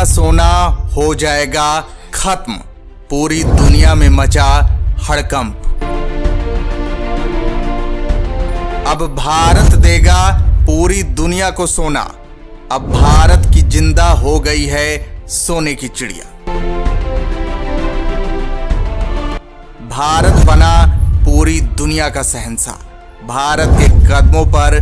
का सोना हो जाएगा खत्म, पूरी दुनिया में मचा हड़कंप। अब भारत देगा पूरी दुनिया को सोना। अब भारत की जिंदा हो गई है सोने की चिड़िया। भारत बना पूरी दुनिया का शहंशाह। भारत के कदमों पर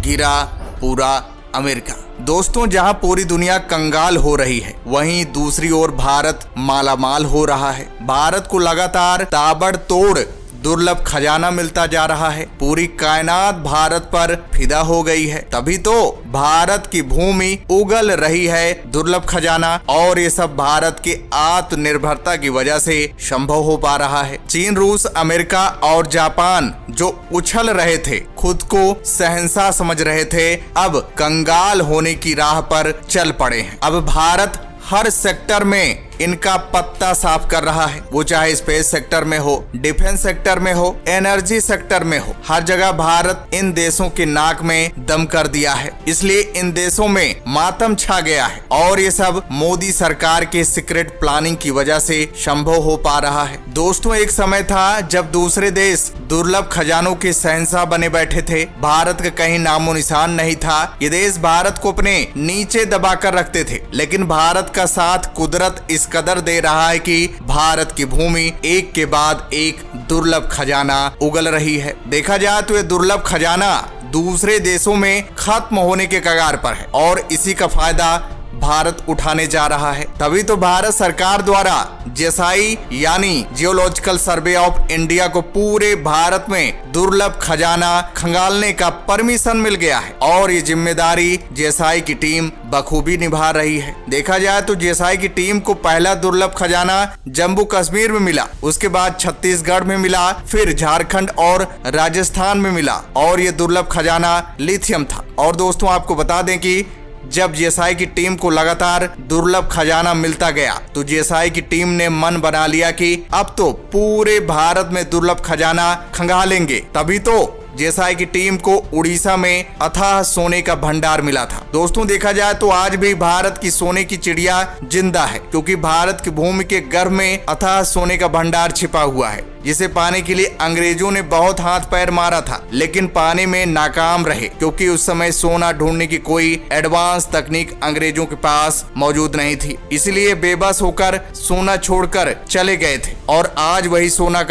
गिरा पूरा अमेरिका। दोस्तों, जहां पूरी दुनिया कंगाल हो रही है, वहीं दूसरी ओर भारत मालामाल हो रहा है। भारत को लगातार ताबड़तोड़ दुर्लभ खजाना मिलता जा रहा है। पूरी कायनात भारत पर फिदा हो गई है। तभी तो भारत की भूमि उगल रही है दुर्लभ खजाना, और ये सब भारत की आत्मनिर्भरता की वजह से संभव हो पा रहा है। चीन, रूस, अमेरिका और जापान जो उछल रहे थे, खुद को शहंशाह समझ रहे थे, अब कंगाल होने की राह पर चल पड़े हैं। अब भारत हर सेक्टर में इनका पत्ता साफ कर रहा है। वो चाहे स्पेस सेक्टर में हो, डिफेंस सेक्टर में हो, एनर्जी सेक्टर में हो, हर जगह भारत इन देशों के नाक में दम कर दिया है। इसलिए इन देशों में मातम छा गया है, और ये सब मोदी सरकार के सीक्रेट प्लानिंग की वजह से संभव हो पा रहा है। दोस्तों, एक समय था जब दूसरे देश दुर्लभ खजानों के शहंशाह बने बैठे थे। भारत का कहीं नामो निशान नहीं था। ये देश भारत को अपने नीचे दबाकर रखते थे, लेकिन भारत का साथ कुदरत इस कदर दे रहा है कि भारत की भूमि एक के बाद एक दुर्लभ खजाना उगल रही है। देखा जाए तो ये दुर्लभ खजाना दूसरे देशों में खत्म होने के कगार पर है, और इसी का फायदा भारत उठाने जा रहा है। तभी तो भारत सरकार द्वारा जेसाई यानी जियोलॉजिकल सर्वे ऑफ इंडिया को पूरे भारत में दुर्लभ खजाना खंगालने का परमिशन मिल गया है, और ये जिम्मेदारी जेसाई की टीम बखूबी निभा रही है। देखा जाए तो जेसाई की टीम को पहला दुर्लभ खजाना जम्मू कश्मीर में मिला, उसके बाद छत्तीसगढ़ में मिला, फिर झारखंड और राजस्थान में मिला, और ये दुर्लभ खजाना लिथियम था। और दोस्तों, आपको बता दें कि जब जेएसआई की टीम को लगातार दुर्लभ खजाना मिलता गया, तो जेएसआई की टीम ने मन बना लिया कि अब तो पूरे भारत में दुर्लभ खजाना खंगालेंगे। तभी तो जेएसआई की टीम को उड़ीसा में अथाह सोने का भंडार मिला था। दोस्तों, देखा जाए तो आज भी भारत की सोने की चिड़िया जिंदा है, क्योंकि भारत की भूमि के गर्भ में अथाह सोने का भंडार छिपा हुआ है, जिसे पाने के लिए अंग्रेजों ने बहुत हाथ पैर मारा था, लेकिन पाने में नाकाम रहे, क्योंकि उस समय सोना ढूंढने की कोई एडवांस तकनीक अंग्रेजों के पास मौजूद नहीं थी। इसलिए बेबस होकर सोना छोड़कर चले गए थे, और आज वही सोने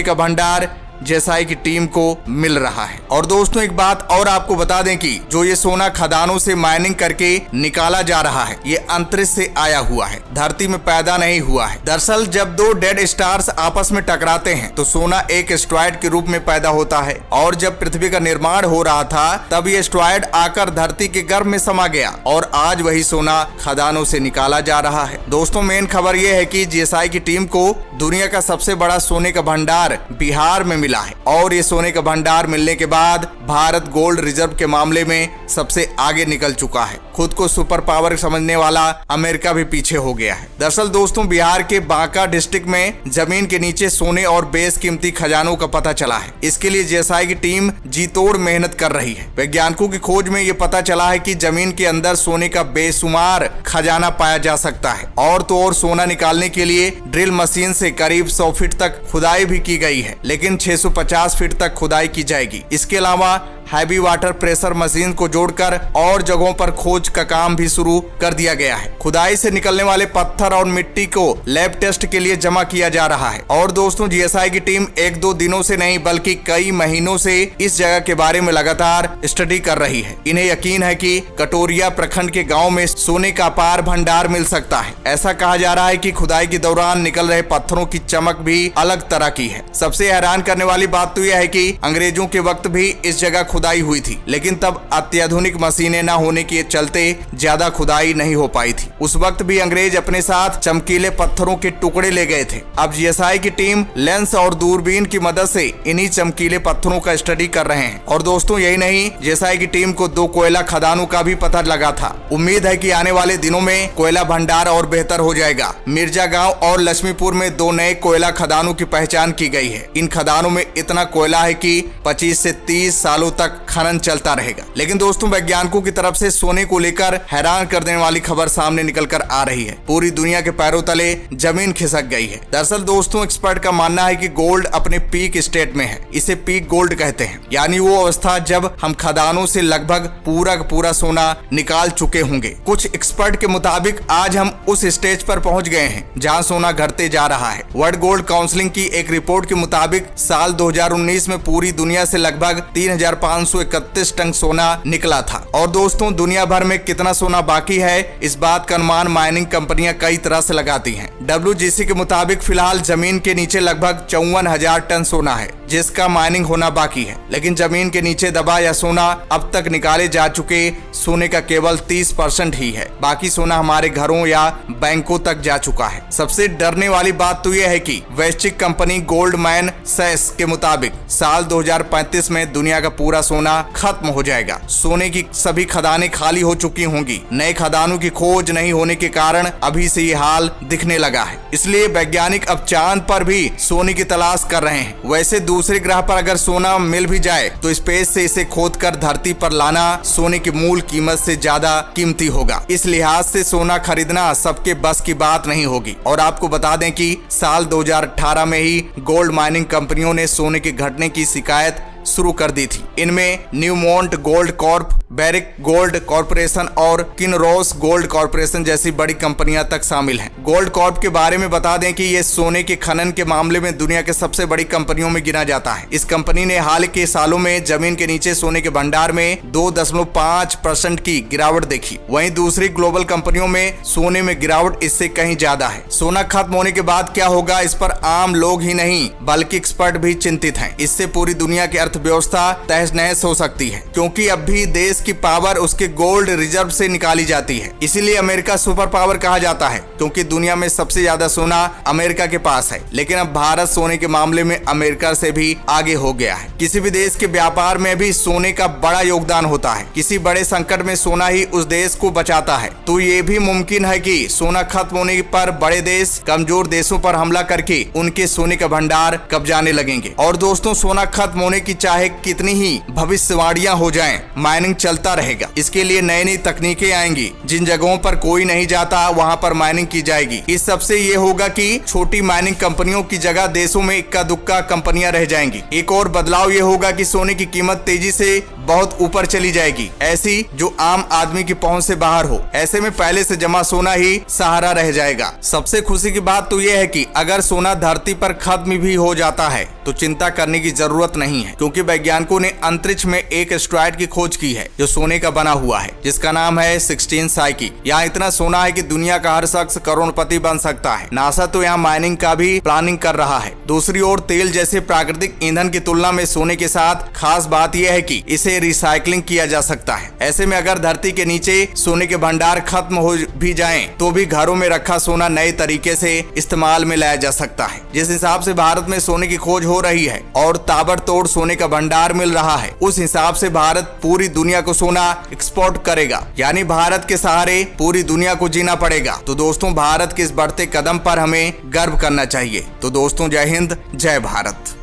का भंडार जेएसआई की टीम को मिल रहा है। और दोस्तों, एक बात और आपको बता दें कि जो ये सोना खदानों से माइनिंग करके निकाला जा रहा है, ये अंतरिक्ष से आया हुआ है, धरती में पैदा नहीं हुआ है। दरअसल जब दो डेड स्टार्स आपस में टकराते हैं, तो सोना एक एस्टेरॉयड के रूप में पैदा होता है, और जब पृथ्वी का निर्माण हो रहा था, तब ये एस्टेरॉयड आकर धरती के गर्भ में समा गया, और आज वही सोना खदानों से निकाला जा रहा है। दोस्तों, मेन खबर ये है कि जेएसआई की टीम को दुनिया का सबसे बड़ा सोने का भंडार बिहार में मिला है, और ये सोने का भंडार मिलने के बाद भारत गोल्ड रिजर्व के मामले में सबसे आगे निकल चुका है। खुद को सुपर पावर समझने वाला अमेरिका भी पीछे हो गया है। दरअसल दोस्तों, बिहार के बांका डिस्ट्रिक्ट में जमीन के नीचे सोने और बेशकीमती खजानों का पता चला है। इसके लिए जेएसआई की टीम जी तोड़ मेहनत कर रही है। वैज्ञानिकों की खोज में ये पता चला है कि जमीन के अंदर सोने का बेशुमार खजाना पाया जा सकता है, और तो और सोना निकालने के लिए ड्रिल मशीन से करीब 100 फीट तक खुदाई भी की गई है, लेकिन 650 फीट तक खुदाई की जाएगी। इसके अलावा हैवी वाटर प्रेशर मशीन को जोड़कर और जगहों पर खोज का काम भी शुरू कर दिया गया है। खुदाई से निकलने वाले पत्थर और मिट्टी को लैब टेस्ट के लिए जमा किया जा रहा है। और दोस्तों, जेएसआई की टीम 1-2 दिनों से नहीं, बल्कि कई महीनों से इस जगह के बारे में लगातार स्टडी कर रही है। इन्हें यकीन है कि कटोरिया प्रखंड के गाँव में सोने का अपार भंडार मिल सकता है। ऐसा कहा जा रहा है कि खुदाई के दौरान निकल रहे पत्थरों की चमक भी अलग तरह की है। सबसे हैरान करने वाली बात तो यह है कि अंग्रेजों के वक्त भी इस जगह खुदाई हुई थी, लेकिन तब अत्याधुनिक मशीनें न होने के चलते ज्यादा खुदाई नहीं हो पाई थी। उस वक्त भी अंग्रेज अपने साथ चमकीले पत्थरों के टुकड़े ले गए थे। अब जेएसआई की टीम लेंस और दूरबीन की मदद से इन्हीं चमकीले पत्थरों का स्टडी कर रहे हैं। और दोस्तों, यही नहीं, जेएसआई की टीम को 2 कोयला खदानों का भी पता लगा था। उम्मीद है कि आने वाले दिनों में कोयला भंडार और बेहतर हो जाएगा। मिर्जा गांव और लक्ष्मीपुर में 2 नए कोयला खदानों की पहचान की गई है। इन खदानों में इतना कोयला है कि 25 से 30 सालों तक तक खनन चलता रहेगा। लेकिन दोस्तों वैज्ञानिकों की तरफ से सोने को लेकर हैरान कर देने वाली खबर सामने निकल कर आ रही है। पूरी दुनिया के पैरों तले जमीन खिसक गई है। दरअसल दोस्तों एक्सपर्ट का मानना है कि गोल्ड अपने पीक स्टेट में है। इसे पीक गोल्ड कहते हैं, यानी वो अवस्था जब हम खदानों से लगभग पूरा का पूरा सोना निकाल चुके होंगे। कुछ एक्सपर्ट के मुताबिक आज हम उस स्टेज पर पहुंच गए हैं जहां सोना घटते जा रहा है। वर्ल्ड गोल्ड काउंसिल की एक रिपोर्ट के मुताबिक साल 2019 में पूरी दुनिया से लगभग 3,531 टन सोना निकला था। और दोस्तों दुनिया भर में कितना सोना बाकी है, इस बात का अनुमान माइनिंग कंपनियां कई तरह से लगाती हैं। WGC के मुताबिक फिलहाल जमीन के नीचे लगभग 54,000 टन सोना है जिसका माइनिंग होना बाकी है। लेकिन जमीन के नीचे दबा या सोना अब तक निकाले जा चुके सोने का केवल 30% ही है। बाकी सोना हमारे घरों या बैंकों तक जा चुका है। सबसे डरने वाली बात तो यह है कि वैश्विक कंपनी गोल्डमैन सैक्स के मुताबिक साल 2035 में दुनिया का पूरा सोना खत्म हो जाएगा। सोने की सभी खदानें खाली हो चुकी होंगी। नए खदानों की खोज नहीं होने के कारण अभी से ये हाल दिखने लगा है। इसलिए वैज्ञानिक अब चांद पर भी सोने की तलाश कर रहे हैं। वैसे दूसरे ग्रह पर अगर सोना मिल भी जाए तो स्पेस से इसे खोदकर धरती पर लाना सोने की मूल कीमत से ज्यादा कीमती होगा। इस लिहाज से सोना खरीदना सबके बस की बात नहीं होगी। और आपको बता दें कि साल 2018 में ही गोल्ड माइनिंग कंपनियों ने सोने के घटने की शिकायत शुरू कर दी थी। इनमें Newmont Gold Corp, Barrick Gold Corporation और किनरोस गोल्ड कॉर्पोरेशन जैसी बड़ी कंपनियां तक शामिल हैं। गोल्ड कॉर्प के बारे में बता दें कि ये सोने के खनन के मामले में दुनिया के सबसे बड़ी कंपनियों में गिना जाता है। इस कंपनी ने हाल के सालों में जमीन के नीचे सोने के भंडार में 2.5% की गिरावट देखी। वहीं दूसरी ग्लोबल कंपनियों में सोने में गिरावट इससे कहीं ज्यादा है। सोना खत्म होने के बाद क्या होगा, इस पर आम लोग ही नहीं बल्कि एक्सपर्ट भी चिंतित हैं। इससे पूरी दुनिया की अर्थव्यवस्था तहस नहस हो सकती है, क्योंकि अब भी देश की पावर उसके गोल्ड रिजर्व से निकाली जाती है। इसीलिए अमेरिका सुपर पावर कहा जाता है, क्योंकि दुनिया में सबसे ज्यादा सोना अमेरिका के पास है। लेकिन अब भारत सोने के मामले में अमेरिका से भी आगे हो गया है। किसी भी देश के व्यापार में भी सोने का बड़ा योगदान होता है। किसी बड़े संकट में सोना ही उस देश को बचाता है। तो ये भी मुमकिन है कि सोना खत्म होने पर बड़े देश कमजोर देशों पर हमला करके उनके सोने का भंडार कब्जाने लगेंगे। और दोस्तों सोना खत्म होने की चाहे कितनी ही भविष्यवाणियां हो जाएं, माइनिंग चलता रहेगा। इसके लिए नई नई तकनीकें आएंगी। जिन जगहों पर कोई नहीं जाता वहां पर माइनिंग की जाएगी। इस सबसे ये होगा कि छोटी माइनिंग कंपनियों की जगह देशों में इक्का दुक्का कंपनियां रह जाएंगी। एक और बदलाव ये होगा कि सोने की कीमत तेजी से बहुत ऊपर चली जाएगी, ऐसी जो आम आदमी की पहुंच से बाहर हो। ऐसे में पहले से जमा सोना ही सहारा रह जाएगा। सबसे खुशी की बात तो यह है कि अगर सोना धरती पर खत्म भी हो जाता है तो चिंता करने की जरूरत नहीं है, क्योंकि वैज्ञानिकों ने अंतरिक्ष में एक एस्टेरॉयड की खोज की है जो सोने का बना हुआ है, जिसका नाम है 16 साइकी। यहाँ इतना सोना है कि दुनिया का हर शख्स करोड़पति बन सकता है। नासा तो यहाँ माइनिंग का भी प्लानिंग कर रहा है। दूसरी ओर तेल जैसे प्राकृतिक ईंधन की तुलना में सोने के साथ खास बात यह है कि इसे रिसाइकलिंग किया जा सकता है। ऐसे में अगर धरती के नीचे सोने के भंडार खत्म हो भी जाएं, तो भी घरों में रखा सोना नए तरीके से इस्तेमाल में लाया जा सकता है। जिस हिसाब से भारत में सोने की खोज हो रही है और ताबड़तोड़ सोने का भंडार मिल रहा है, उस हिसाब से भारत पूरी दुनिया को सोना एक्सपोर्ट करेगा। यानी भारत के सहारे पूरी दुनिया को जीना पड़ेगा। तो दोस्तों भारत के इस बढ़ते कदम पर हमें गर्व करना चाहिए। तो दोस्तों जय हिंद, जय भारत।